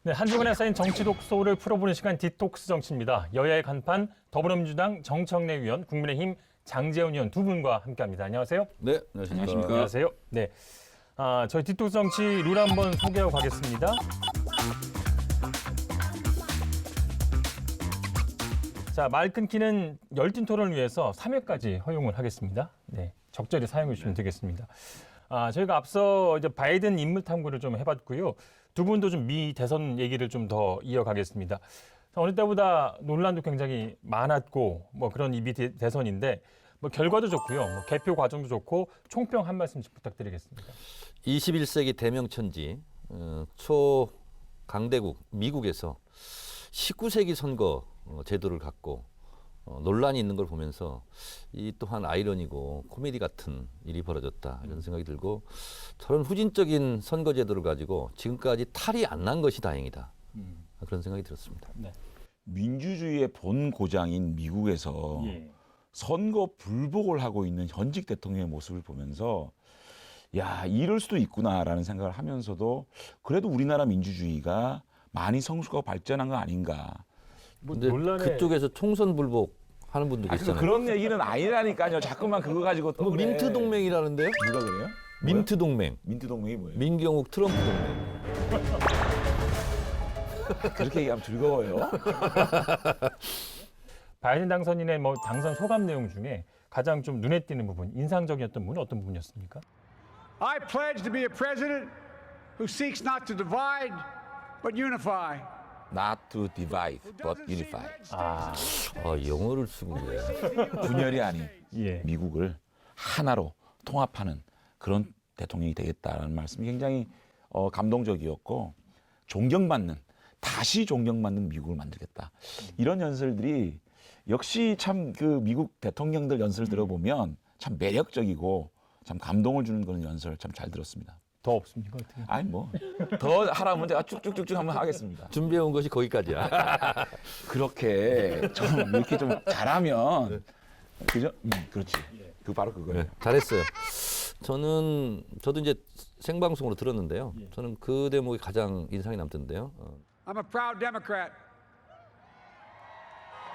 네, 한 주간에 쌓인 정치 독소를 풀어보는 시간 디톡스 정치입니다. 여야의 간판 더불어민주당 정청래 의원, 국민의힘 장제원 의원 두 분과 함께합니다. 안녕하세요. 네, 안녕하십니까. 안녕하세요. 네, 저희 디톡스 정치 룰 한번 소개하고 가겠습니다. 자, 말 끊기는 열띤 토론을 위해서 3회까지 허용을 하겠습니다. 네, 적절히 사용해 주시면 되겠습니다. 저희가 앞서 이제 바이든 인물 탐구를 좀 해봤고요. 두 분도 좀 미 대선 얘기를 좀 더 이어가겠습니다. 어느 때보다 논란도 굉장히 많았고 뭐 그런 이 미 대선인데 뭐 결과도 좋고요. 뭐 개표 과정도 좋고 총평 한 말씀씩 부탁드리겠습니다. 21세기 대명천지 초강대국 미국에서 19세기 선거 제도를 갖고 논란이 있는 걸 보면서 이 또한 아이러니고 코미디 같은 일이 벌어졌다 이런 생각이 들고 저런 후진적인 선거 제도를 가지고 지금까지 탈이 안 난 것이 다행이다 그런 생각이 들었습니다. 네. 민주주의의 본 고장인 미국에서 선거 불복을 하고 있는 현직 대통령의 모습을 보면서 야, 이럴 수도 있구나라는 생각을 하면서도 그래도 우리나라 민주주의가 많이 성숙하고 발전한 거 아닌가. 근데 그쪽에서 총선 불복 하는 분도 계시잖아요. 그런 얘기는 아니라니까요. 자꾸만 그거 가지고 또 뭐 그래. 민트 동맹이라는데요? 누가 그래요? 민트 동맹. 민트 동맹이 뭐예요? 민경욱 트럼프 동맹. 그렇게 얘기하면 즐거워요. 바이든 당선인의 뭐 당선 소감 내용 중에 가장 좀 눈에 띄는 부분, 인상적이었던 부분은 어떤 부분이었습니까? I pledge to be a president who seeks not to divide but unify. Not to divide, but unify. 영어를 쓰고 그래요. 분열이 아닌 예. 미국을 하나로 통합하는 그런 대통령이 되겠다는 말씀이 굉장히 감동적이었고 다시 존경받는 미국을 만들겠다. 이런 연설들이 역시 참 그 미국 대통령들 연설 들어보면 참 매력적이고 참 감동을 주는 그런 연설 참 잘 들었습니다. 더 없습니까? 어떻게? 아니 뭐 더 하라면 제가 쭉쭉쭉쭉 한번 하겠습니다. 준비해온 것이 거기까지야. 그렇게 좀 이렇게 좀 잘하면 그죠? 그렇지. 그 바로 그거예요. 네, 잘했어요. 저도 이제 생방송으로 들었는데요. 저는 그 대목이 가장 인상이 남던데요. I'm a proud Democrat,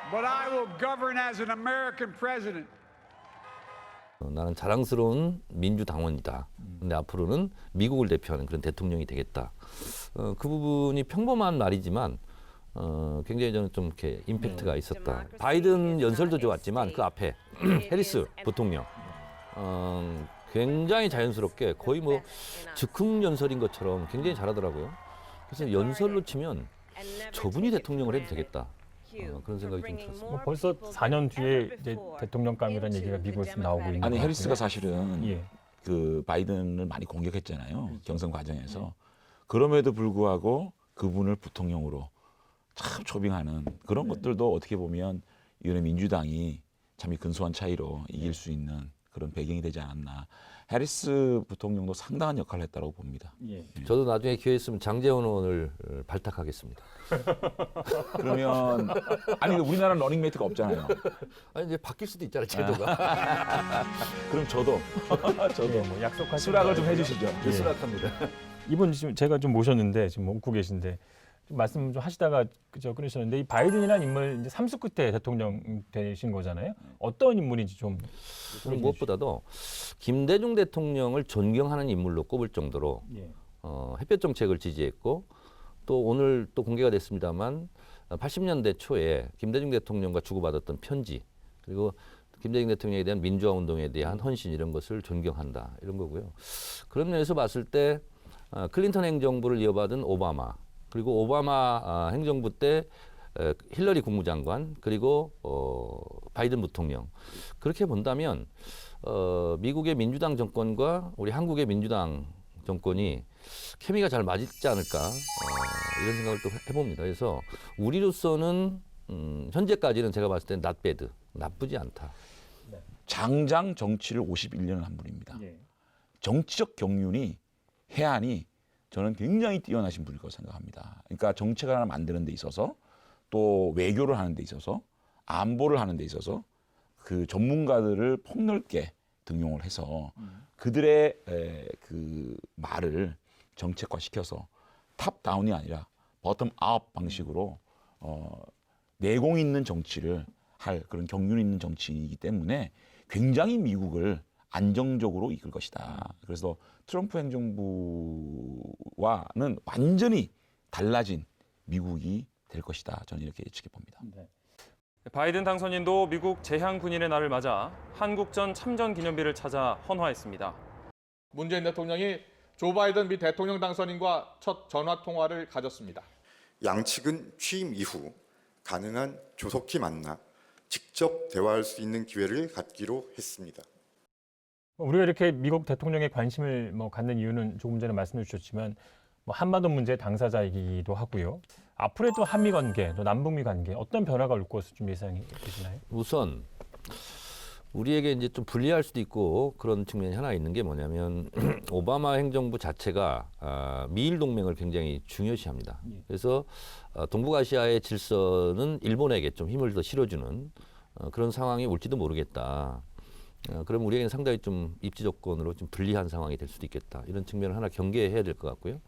but I will govern as an American president. 나는 자랑스러운 민주당원이다. 근데 앞으로는 미국을 대표하는 그런 대통령이 되겠다. 그 부분이 평범한 말이지만 굉장히 저는 좀 이렇게 임팩트가 있었다. 바이든 연설도 좋았지만 그 앞에 해리스 부통령 굉장히 자연스럽게 거의 뭐 즉흥 연설인 것처럼 굉장히 잘하더라고요. 그래서 연설로 치면 저분이 대통령을 해도 되겠다. 그런 생각이 좀 들었습니다. 뭐 벌써 4년 뒤에 이제 대통령감이라는 얘기가 미국에서 나오고 있는 아니 것 해리스가 같고요. 사실은 예. 그 바이든을 많이 공격했잖아요. 경선 과정에서. 그럼에도 불구하고 그분을 부통령으로 참 초빙하는 그런 것들도 어떻게 보면 이번에 민주당이 참 이 근소한 차이로 이길 수 있는 그런 배경이 되지 않았나. 해리스 부통령도 상당한 역할을 했다고 봅니다. 예. 저도 나중에 기회 있으면 장제원 의원을 발탁하겠습니다. 그러면 아니 우리나라는 러닝메이트가 없잖아요. 아니 이제 바뀔 수도 있잖아요 제도가. 그럼 저도 뭐 약속하신 수락을 좀 해주시죠. 예. 수락합니다. 이분 지금 제가 좀 모셨는데 지금 웃고 계신데 좀 말씀 좀 하시다가 그저 끊으셨는데 이 바이든이라는 인물 이제 3수 끝에 대통령 되신 거잖아요. 어떤 인물인지 좀 저는 무엇보다도 김대중 대통령을 존경하는 인물로 꼽을 정도로 예. 햇볕 정책을 지지했고 또 오늘 또 공개가 됐습니다만 80년대 초에 김대중 대통령과 주고받았던 편지 그리고 김대중 대통령에 대한 민주화 운동에 대한 헌신 이런 것을 존경한다 이런 거고요. 그런 면에서 봤을 때 클린턴 행정부를 이어받은 오바마 그리고 오바마 행정부 때 힐러리 국무장관 그리고 바이든 부통령 그렇게 본다면 미국의 민주당 정권과 우리 한국의 민주당 정권이 케미가 잘 맞지 않을까 이런 생각을 또 해봅니다. 그래서 우리로서는 현재까지는 제가 봤을 때 not bad, 나쁘지 않다. 장장 정치를 51년을 한 분입니다. 예. 정치적 경륜이 해안이 저는 굉장히 뛰어나신 분일 거라고 생각합니다. 그러니까 정책을 하나 만드는 데 있어서 또 외교를 하는 데 있어서 안보를 하는 데 있어서 그 전문가들을 폭넓게 등용을 해서 그들의 그 말을 정책화 시켜서 탑다운이 아니라 버텀업 방식으로 내공 있는 정치를 할 그런 경륜 있는 정치이기 때문에 굉장히 미국을 안정적으로 이끌 것이다. 그래서 트럼프 행정부와는 완전히 달라진 미국이 될 것이다. 저는 이렇게 예측해 봅니다. 바이든 당선인도 미국 재향 군인의 날을 맞아 한국전 참전 기념비를 찾아 헌화했습니다. 문재인 대통령이 조 바이든 미 대통령 당선인과 첫 전화 통화를 가졌습니다. 양측은 취임 이후 가능한 조속히 만나 직접 대화할 수 있는 기회를 갖기로 했습니다. 우리가 이렇게 미국 대통령에 관심을 갖는 이유는 조금 전에 말씀해 주셨지만 한반도 문제의 당사자이기도 하고요. 앞으로의 또 한미 관계, 또 남북미 관계 어떤 변화가 올 것으로 좀 예상이 되시나요? 우선 우리에게 이제 좀 불리할 수도 있고 그런 측면이 하나 있는 게 뭐냐면 오바마 행정부 자체가 미일 동맹을 굉장히 중요시합니다. 그래서 동북아시아의 질서는 일본에게 좀 힘을 더 실어주는 그런 상황이 올지도 모르겠다. 그럼 우리에게는 상당히 좀 입지 조건으로 좀 불리한 상황이 될 수도 있겠다. 이런 측면을 하나 경계해야 될 것 같고요.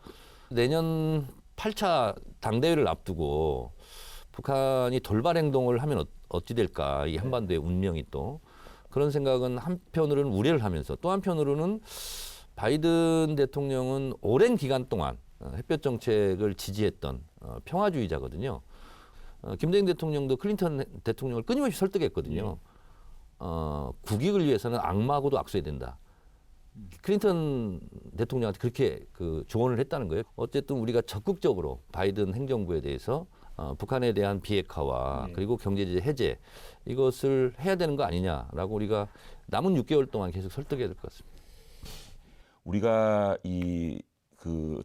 내년 8차 당대회를 앞두고 북한이 돌발 행동을 하면 어찌 될까? 이 한반도의 운명이 또 그런 생각은 한편으로는 우려를 하면서 또 한편으로는 바이든 대통령은 오랜 기간 동안 햇볕 정책을 지지했던 평화주의자거든요. 김대중 대통령도 클린턴 대통령을 끊임없이 설득했거든요. 국익을 위해서는 악마하고도 악수해야 된다. 클린턴 대통령한테 그렇게 조언을 했다는 거예요. 어쨌든 우리가 적극적으로 바이든 행정부에 대해서 북한에 대한 비핵화와 그리고 경제제재 해제 이것을 해야 되는 거 아니냐라고 우리가 남은 6개월 동안 계속 설득해야 될 것 같습니다. 우리가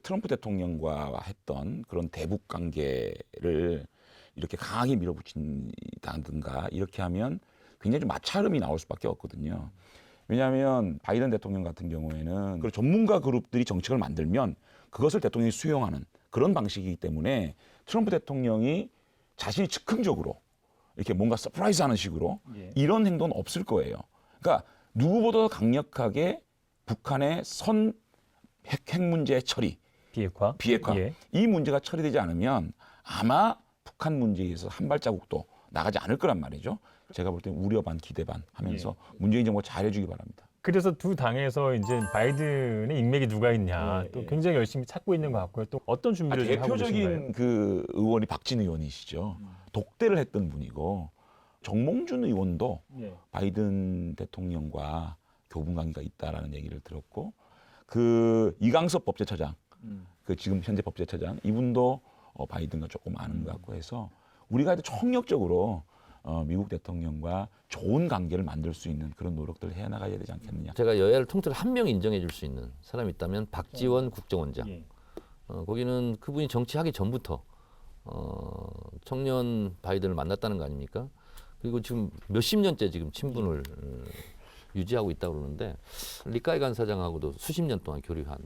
트럼프 대통령과 했던 그런 대북 관계를 이렇게 강하게 밀어붙인다든가 이렇게 하면 굉장히 좀 마찰음이 나올 수밖에 없거든요. 왜냐하면 바이든 대통령 같은 경우에는 그 전문가 그룹들이 정책을 만들면 그것을 대통령이 수용하는 그런 방식이기 때문에 트럼프 대통령이 자신이 즉흥적으로 이렇게 뭔가 서프라이즈하는 식으로 이런 행동은 없을 거예요. 그러니까 누구보다 강력하게 북한의 핵 문제 처리, 비핵화. 이 문제가 처리되지 않으면 아마 북한 문제에서 한 발자국도 나가지 않을 거란 말이죠. 제가 볼 때는 우려 반 기대 반 하면서 문재인 정부 잘해주기 바랍니다. 그래서 두 당에서 이제 바이든의 인맥이 누가 있냐 또 굉장히 열심히 찾고 있는 것 같고요. 또 어떤 준비를 좀 하고 계신가요? 대표적인 그 의원이 박진 의원이시죠. 독대를 했던 분이고 정몽준 의원도 바이든 대통령과 교분 관계가 있다라는 얘기를 들었고 그 이강섭 법제처장, 그 지금 현재 법제처장 이분도 바이든과 조금 아는 것 같고 해서 우리가 총력적으로 미국 대통령과 좋은 관계를 만들 수 있는 그런 노력들을 해 나가야 되지 않겠느냐. 제가 여야를 통틀어 한 명 인정해 줄 수 있는 사람이 있다면 박지원 국정원장. 거기는 그분이 정치하기 전부터 청년 바이든을 만났다는 거 아닙니까? 그리고 지금 몇십 년째 지금 친분을 유지하고 있다고 그러는데 리카이 간사장하고도 수십 년 동안 교류한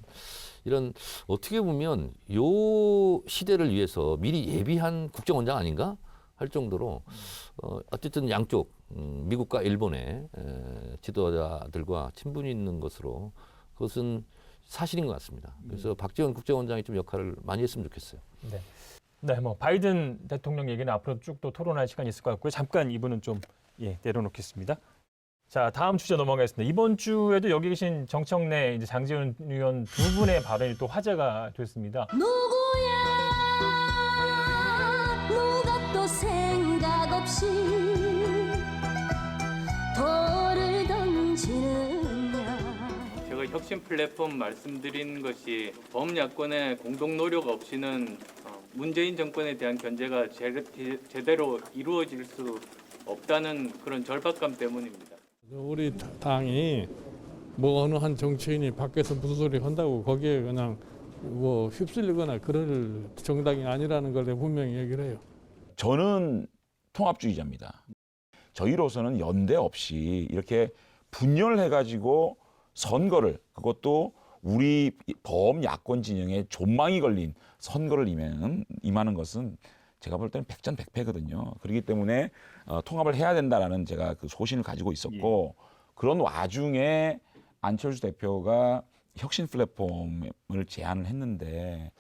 이런 어떻게 보면 요 시대를 위해서 미리 예비한 국정원장 아닌가 할 정도로 어쨌든 양쪽 미국과 일본의 지도자들과 친분이 있는 것으로 그것은 사실인 것 같습니다. 그래서 박지원 국정원장이 좀 역할을 많이 했으면 좋겠어요. 네, 바이든 대통령 얘기는 앞으로 쭉 또 토론할 시간이 있을 것 같고요. 잠깐 이분은 좀 내려놓겠습니다. 자, 다음 주제 넘어가겠습니다. 이번 주에도 여기 계신 정청래 이제 장제원 의원 두 분의 발언이 또 화제가 됐습니다. 누구야 누가 또 생각 없이 돌을 던지느냐. 제가 혁신 플랫폼 말씀드린 것이 범야권의 공동 노력 없이는 문재인 정권에 대한 견제가 제대로 이루어질 수 없다는 그런 절박감 때문입니다. 우리 당이 어느 한 정치인이 밖에서 무슨 소리 한다고 거기에 그냥 휩쓸리거나 그럴 정당이 아니라는 걸 내가 분명히 얘기를 해요. 저는 통합주의자입니다. 저희로서는 연대 없이 이렇게 분열해가지고 선거를 그것도 우리 범야권 진영에 존망이 걸린 선거를 임하는 것은 제가 볼 때는 백전백패거든요. 그렇기 때문에 통합을 해야 된다라는 제가 그 소신을 가지고 있었고 그런 와중에 안철수 대표가 혁신 플랫폼을 제안을 했는데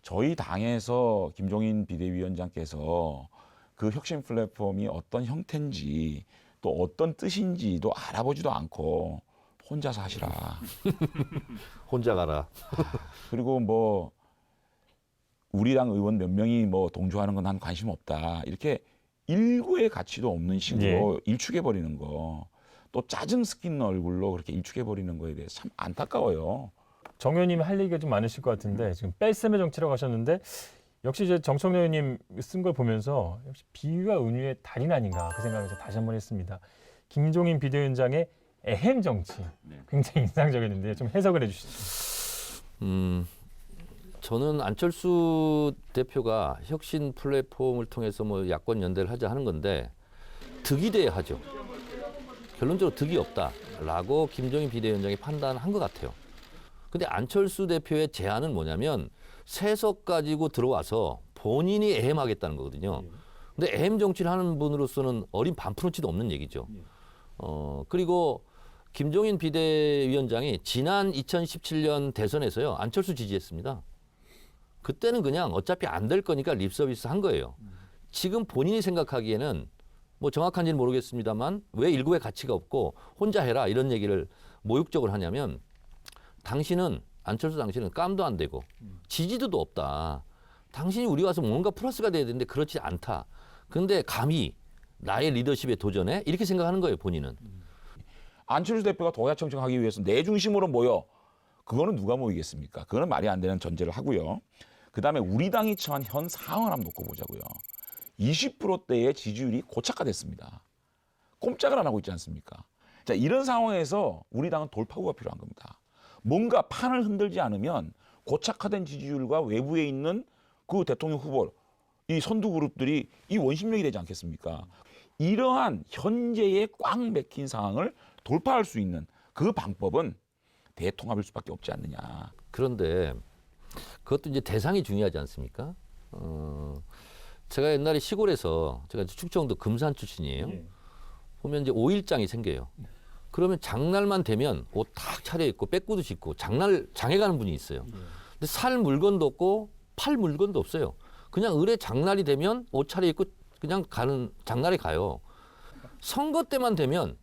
저희 당에서 김종인 비대위원장께서 그 혁신 플랫폼이 어떤 형태인지 또 어떤 뜻인지도 알아보지도 않고 혼자서 하시라. 혼자 가라. 그리고 뭐 우리 당 의원 몇 명이 뭐 동조하는 건 난 관심 없다. 이렇게 일구의 가치도 없는 식으로 일축해 버리는 거. 또 짜증 섞인 얼굴로 그렇게 일축해 버리는 거에 대해서 참 안타까워요. 정 의원님이 할 얘기가 좀 많으실 것 같은데 지금 뺄셈의 정치라고 하셨는데 역시 이제 정청래 의원님 쓴 걸 보면서 역시 비유와 은유의 달인 아닌가 그 생각을 이제 다시 한번 했습니다. 김종인 비대위원장의 애행 정치 굉장히 인상적이었는데 좀 해석을 해주시죠. 저는 안철수 대표가 혁신 플랫폼을 통해서 뭐 야권 연대를 하자 하는 건데 득이 돼야 하죠. 결론적으로 득이 없다라고 김종인 비대위원장이 판단한 것 같아요. 근데 안철수 대표의 제안은 뭐냐면 세석 가지고 들어와서 본인이 애헴하겠다는 거거든요. 근데 애헴 정치를 하는 분으로서는 어린 반푼어치도 없는 얘기죠. 그리고 김종인 비대위원장이 지난 2017년 대선에서요 안철수 지지했습니다. 그때는 그냥 어차피 안 될 거니까 립서비스 한 거예요. 지금 본인이 생각하기에는 뭐 정확한지는 모르겠습니다만 왜 일국의 가치가 없고 혼자 해라 이런 얘기를 모욕적으로 하냐면 안철수 당신은 깜도 안 되고 지지도도 없다. 당신이 우리 와서 뭔가 플러스가 돼야 되는데 그렇지 않다. 그런데 감히 나의 리더십에 도전해? 이렇게 생각하는 거예요, 본인은. 안철수 대표가 도야 청청하기 위해서 내 중심으로 모여. 그거는 누가 모이겠습니까? 그거는 말이 안 되는 전제를 하고요. 그다음에 우리 당이 처한 현 상황을 한번 놓고 보자고요. 20%대의 지지율이 고착화됐습니다. 꼼짝을 안 하고 있지 않습니까? 자, 이런 상황에서 우리 당은 돌파구가 필요한 겁니다. 뭔가 판을 흔들지 않으면 고착화된 지지율과 외부에 있는 그 대통령 후보, 이 선두 그룹들이 이 원심력이 되지 않겠습니까? 이러한 현재의 꽉 막힌 상황을 돌파할 수 있는 그 방법은 대통합일 수밖에 없지 않느냐. 그런데 그것도 이제 대상이 중요하지 않습니까? 제가 옛날에 시골에서 제가 충청도 금산 출신이에요. 보면 이제 5일장이 생겨요. 그러면 장날만 되면 옷 탁 차려입고 빼꾸도 짚고 장에 가는 분이 있어요. 근데 살 물건도 없고 팔 물건도 없어요. 그냥 을에 장날이 되면 옷 차려입고 그냥 장날에 가요. 선거 때만 되면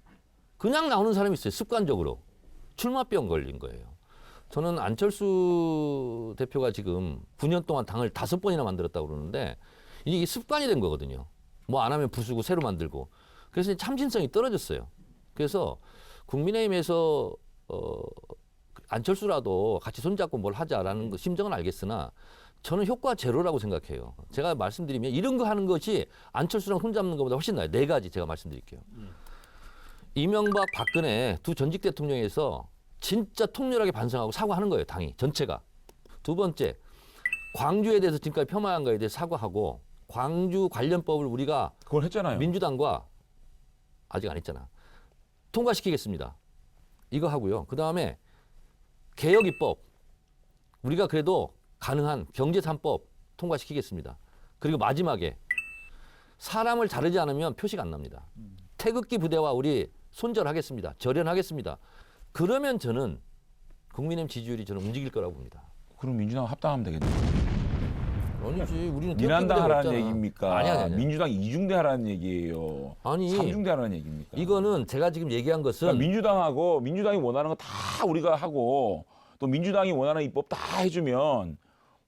그냥 나오는 사람이 있어요. 습관적으로. 출마병 걸린 거예요. 저는 안철수 대표가 지금 9년 동안 당을 5번이나 만들었다고 그러는데 이게 습관이 된 거거든요. 뭐 안 하면 부수고 새로 만들고. 그래서 참신성이 떨어졌어요. 그래서 국민의힘에서 안철수라도 같이 손잡고 뭘 하자라는 심정은 알겠으나 저는 효과 제로라고 생각해요. 제가 말씀드리면 이런 거 하는 것이 안철수랑 손잡는 것보다 훨씬 나아요. 4가지 제가 말씀드릴게요. 이명박, 박근혜 두 전직 대통령에서 진짜 통렬하게 반성하고 사과하는 거예요. 당이 전체가. 두 번째, 광주에 대해서 지금까지 폄하한 거에 대해 사과하고 광주 관련법을 우리가 그걸 했잖아요. 민주당과 아직 안 했잖아. 통과시키겠습니다. 이거 하고요. 그다음에 개혁 입법 우리가 그래도 가능한 경제 3법 통과시키겠습니다. 그리고 마지막에 사람을 자르지 않으면 표시가 안 납니다. 태극기 부대와 우리 손절하겠습니다. 절연하겠습니다. 그러면 저는 국민의힘 지지율이 저는 움직일 거라고 봅니다. 그럼 민주당 합당하면 되겠네요. 아니지. 우리는 민한당 하라는 얘기입니까? 아니. 민주당 2중대 하라는 얘기예요. 아니. 3중대 하라는 얘기입니까? 이거는 제가 지금 얘기한 것은 그러니까 민주당이 원하는 거 다 우리가 하고 또 민주당이 원하는 입법 다 해주면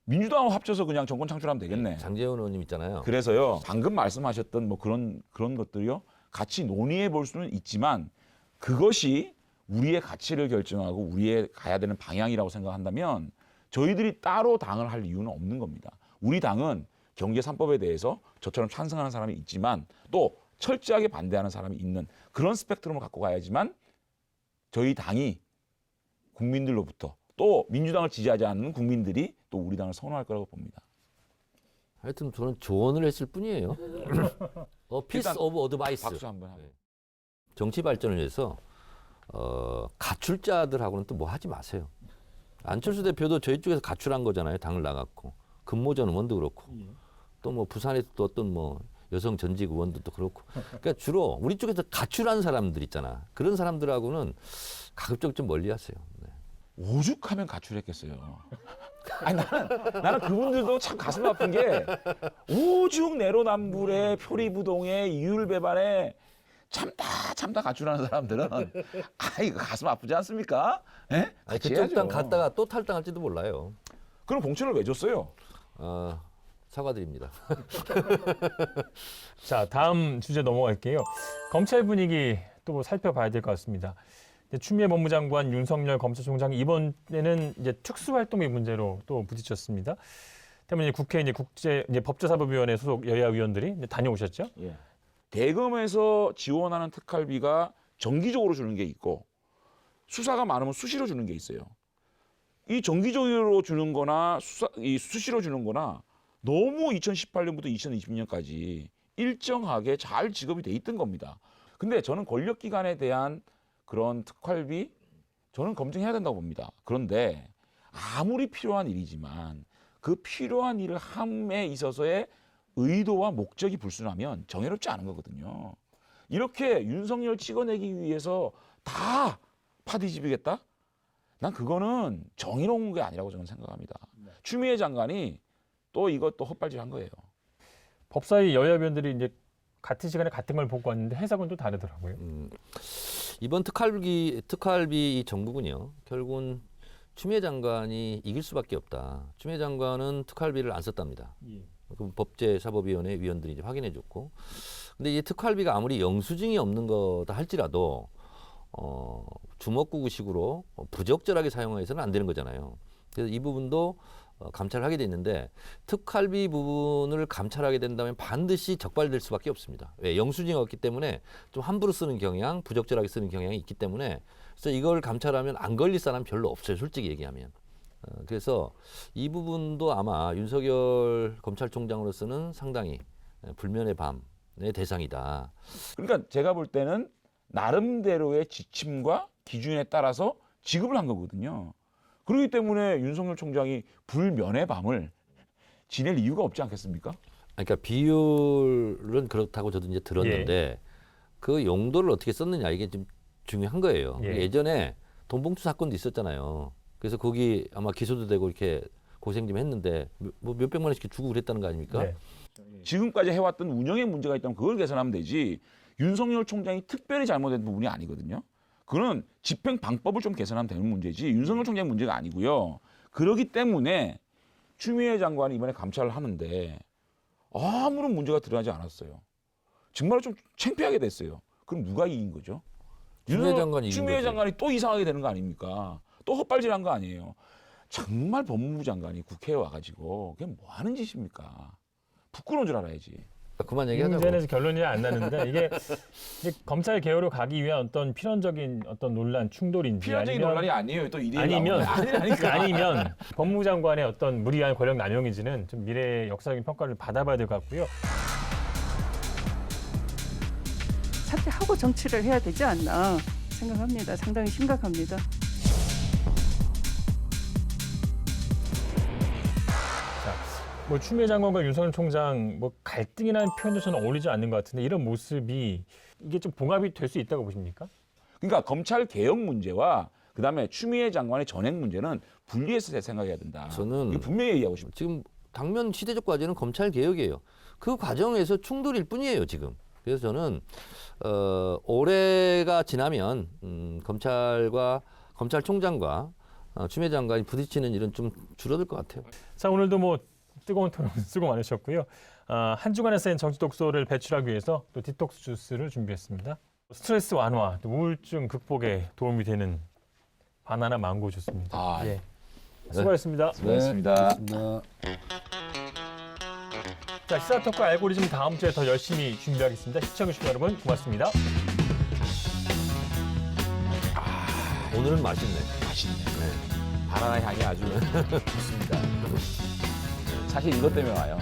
민주당하고 합쳐서 그냥 정권 창출하면 되겠네. 장제원 의원님 있잖아요. 그래서요. 방금 말씀하셨던 뭐 그런 것들이요. 같이 논의해 볼 수는 있지만 그것이 우리의 가치를 결정하고 우리의 가야 되는 방향이라고 생각한다면 저희들이 따로 당을 할 이유는 없는 겁니다. 우리 당은 경제 3법에 대해서 저처럼 찬성하는 사람이 있지만 또 철저하게 반대하는 사람이 있는 그런 스펙트럼을 갖고 가야지만 저희 당이 국민들로부터 또 민주당을 지지하지 않는 국민들이 또 우리 당을 선호할 거라고 봅니다. 하여튼 저는 조언을 했을 뿐이에요. 피스 오브 어드바이스. 박수 한번 하고. 정치 발전을 위해서 가출자들하고는 또 뭐 하지 마세요. 안철수 대표도 저희 쪽에서 가출한 거잖아요. 당을 나갔고 금모전 의원도 그렇고 또 뭐 부산에 또 어떤 뭐 여성 전직 의원도 또 그렇고 그러니까 주로 우리 쪽에서 가출한 사람들 있잖아. 그런 사람들하고는 가급적 좀 멀리하세요. 네. 오죽하면 가출했겠어요. 아니 나는 그분들도 참 가슴 아픈 게 오죽 내로남불에 표리부동에 이율배반에 참다 가출하는 사람들은 이거 가슴 아프지 않습니까? 예? 아니, 같이 그쪽 땅 해야죠. 갔다가 또 탈당할지도 몰라요. 그럼 봉천을 왜 줬어요? 사과드립니다. 자, 다음 주제 넘어갈게요. 검찰 분위기 또 살펴봐야 될 것 같습니다. 추미애 법무장관, 윤석열 검찰총장이 이번에는 이제 특수활동비 문제로 또 부딪혔습니다. 때문에 국회 법제사법위원회 소속 여야 의원들이 다녀오셨죠? 예. 대검에서 지원하는 특활비가 정기적으로 주는 게 있고 수사가 많으면 수시로 주는 게 있어요. 이 정기적으로 주는 거나 수시로 주는 거나 너무 2018년부터 2020년까지 일정하게 잘 지급이 돼 있던 겁니다. 근데 저는 권력기관에 대한 그런 특활비 저는 검증해야 된다고 봅니다. 그런데 아무리 필요한 일이지만 그 필요한 일을 함에 있어서의 의도와 목적이 불순하면 정의롭지 않은 거거든요. 이렇게 윤석열 찍어내기 위해서 다 파뒤집이겠다? 난 그거는 정의로운 게 아니라고 저는 생각합니다. 추미애 장관이 또 이것도 헛발질한 거예요. 법사위 여야 의원들이 이제 같은 시간에 같은 걸 보고 왔는데 해석은 또 다르더라고요. 이번 특활비 이 정부군요. 결국은 추미애 장관이 이길 수밖에 없다. 추미애 장관은 특활비를 안 썼답니다. 그 법제사법위원회 위원들이 이제 확인해줬고, 근데 이 특활비가 아무리 영수증이 없는 거다 할지라도 주먹구구식으로 부적절하게 사용해서는 안 되는 거잖아요. 그래서 이 부분도 감찰하게 돼 있는데 특활비 부분을 감찰하게 된다면 반드시 적발될 수밖에 없습니다. 왜? 영수증이 없기 때문에 좀 함부로 쓰는 경향, 부적절하게 쓰는 경향이 있기 때문에 그래서 이걸 감찰하면 안 걸릴 사람 별로 없어요. 솔직히 얘기하면. 그래서 이 부분도 아마 윤석열 검찰총장으로서는 상당히 불면의 밤의 대상이다. 그러니까 제가 볼 때는 나름대로의 지침과 기준에 따라서 지급을 한 거거든요. 그렇기 때문에 윤석열 총장이 불면의 밤을 지낼 이유가 없지 않겠습니까? 그러니까 비율은 그렇다고 저도 이제 들었는데 그 용도를 어떻게 썼느냐 이게 좀 중요한 거예요. 예전에 돈봉투 사건도 있었잖아요. 그래서 거기 아마 기소도 되고 이렇게 고생 좀 했는데 뭐 몇백만 원씩 주고 그랬다는 거 아닙니까? 네. 지금까지 해왔던 운영에 문제가 있다면 그걸 개선하면 되지 윤석열 총장이 특별히 잘못된 부분이 아니거든요. 그건 집행 방법을 좀 개선하면 되는 문제지 윤석열 총장 문제가 아니고요. 그렇기 때문에 추미애 장관이 이번에 감찰을 하는데 아무런 문제가 드러나지 않았어요. 정말 좀 창피하게 됐어요. 그럼 누가 이긴 거죠? 추미애 장관이 이긴 추미애 거지. 장관이 또 이상하게 되는 거 아닙니까? 또 헛발질한 거 아니에요. 정말 법무부 장관이 국회에 와가지고 그게 뭐 하는 짓입니까? 부끄러운 줄 알아야지. 그만 이 얘기하자고. 문제는 결론이 안 나는데 이게 검찰 개혁으로 가기 위한 어떤 필연적인 어떤 논란, 충돌인지 필연적인 논란이 아니에요. 또 이대 아니면 법무부 장관의 어떤 무리한 권력 남용인지는 좀 미래의 역사적인 평가를 받아봐야 될 것 같고요. 사퇴하고 정치를 해야 되지 않나 생각합니다. 상당히 심각합니다. 뭐 추미애 장관과 윤석열 총장 뭐 갈등이라는 표현도 저는 어울리지 않는 것 같은데 이런 모습이 이게 좀 봉합이 될 수 있다고 보십니까? 그러니까 검찰 개혁 문제와 그다음에 추미애 장관의 전액 문제는 분리해서 생각해야 된다. 저는 이거 분명히 얘기하고 싶어요. 지금 당면 시대적 과제는 검찰 개혁이에요. 그 과정에서 충돌일 뿐이에요 지금. 그래서 저는 올해가 지나면 검찰총장과 추미애 장관이 부딪히는 일은 좀 줄어들 것 같아요. 자, 오늘도 뭐 뜨거운 토론 수고 많으셨고요. 한 주간에 쌓인 정치 독소를 배출하기 위해서 또 디톡스 주스를 준비했습니다. 스트레스 완화, 또 우울증 극복에 도움이 되는 바나나 망고 주스입니다. 예. 수고하셨습니다. 수고하셨습니다. 자, 시사 토크 알고리즘 다음 주에 더 열심히 준비하겠습니다. 시청해주신 여러분 고맙습니다. 오늘은 맛있네. 맛있네. 바나나 향이 아주 좋습니다. 사실 이것 때문에 와요.